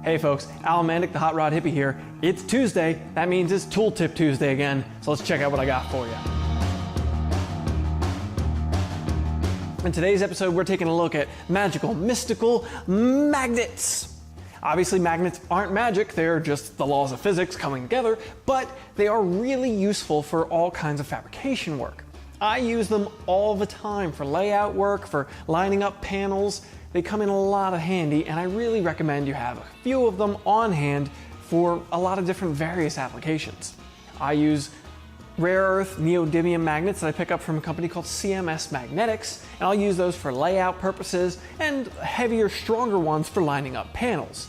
Hey folks, Al Mandic, the Hot Rod Hippie here. It's Tuesday. That means it's Tool Tip Tuesday again. So let's check out what I got for you. In today's episode, we're taking a look at magical, mystical magnets. Obviously, magnets aren't magic. They're just the laws of physics coming together, but they are really useful for all kinds of fabrication work. I use them all the time for layout work, for lining up panels. They come in a lot of handy, and I really recommend you have a few of them on hand for a lot of different various applications. I use rare earth neodymium magnets that I pick up from a company called CMS Magnetics, and I'll use those for layout purposes and heavier, stronger ones for lining up panels.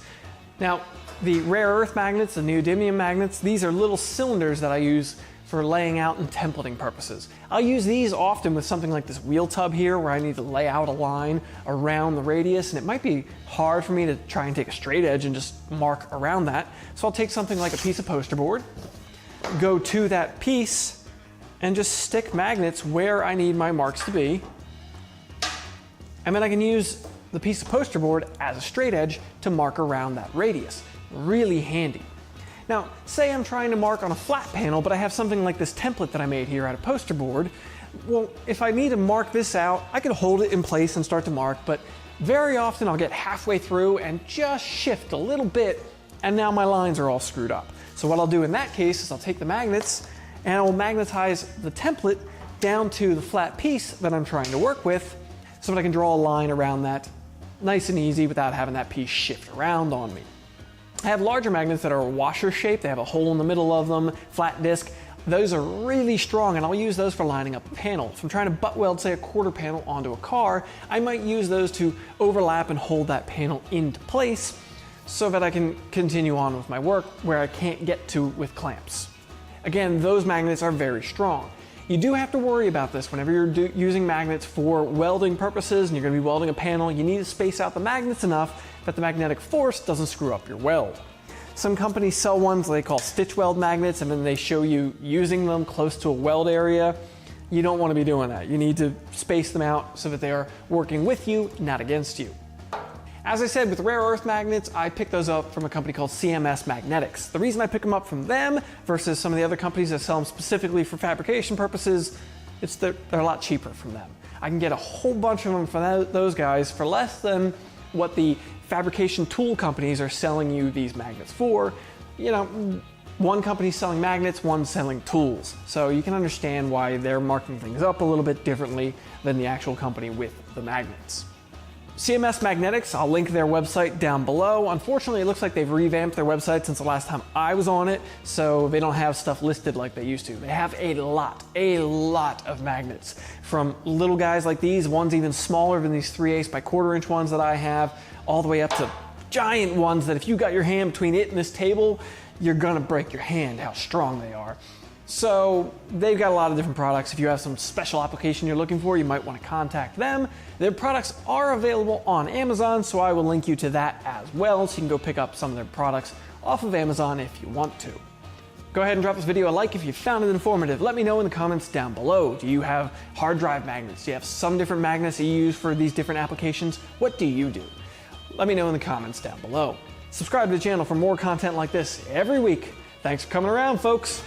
Now, the rare earth magnets, the neodymium magnets, these are little cylinders that I use for laying out and templating purposes. I'll use these often with something like this wheel tub here where I need to lay out a line around the radius, and it might be hard for me to try and take a straight edge and just mark around that. So I'll take something like a piece of poster board, go to that piece, and just stick magnets where I need my marks to be. And then I can use the piece of poster board as a straight edge to mark around that radius. Really handy. Now, say I'm trying to mark on a flat panel, but I have something like this template that I made here out of poster board. Well, if I need to mark this out, I can hold it in place and start to mark, but very often I'll get halfway through and just shift a little bit, and now my lines are all screwed up. So what I'll do in that case is I'll take the magnets and I'll magnetize the template down to the flat piece that I'm trying to work with so that I can draw a line around that nice and easy without having that piece shift around on me. I have larger magnets that are washer shaped. They have a hole in the middle of them, flat disc. Those are really strong, and I'll use those for lining up a panel. If I'm trying to butt weld, say, a quarter panel onto a car, I might use those to overlap and hold that panel into place so that I can continue on with my work where I can't get to with clamps. Again, those magnets are very strong. You do have to worry about this whenever you're using magnets for welding purposes and you're going to be welding a panel. You need to space out the magnets enough that the magnetic force doesn't screw up your weld. Some companies sell ones they call stitch weld magnets, and then they show you using them close to a weld area. You don't want to be doing that. You need to space them out so that they are working with you, not against you. As I said, with rare earth magnets, I picked those up from a company called CMS Magnetics. The reason I pick them up from them versus some of the other companies that sell them specifically for fabrication purposes, they're a lot cheaper from them. I can get a whole bunch of them from those guys for less than what the fabrication tool companies are selling you these magnets for. You know, one company's selling magnets, one's selling tools. So you can understand why they're marking things up a little bit differently than the actual company with the magnets. CMS Magnetics, I'll link their website down below. Unfortunately, it looks like they've revamped their website since the last time I was on it, so they don't have stuff listed like they used to. They have a lot of magnets, from little guys like these, ones even smaller than these 3/8 by 1/4 inch ones that I have, all the way up to giant ones that if you got your hand between it and this table, you're gonna break your hand how strong they are. So they've got a lot of different products. If you have some special application you're looking for, you might want to contact them. Their products are available on Amazon, so I will link you to that as well, so you can go pick up some of their products off of Amazon if you want to. Go ahead and drop this video a like if you found it informative. Let me know in the comments down below. Do you have hard drive magnets? Do you have some different magnets that you use for these different applications? What do you do? Let me know in the comments down below. Subscribe to the channel for more content like this every week. Thanks for coming around, folks.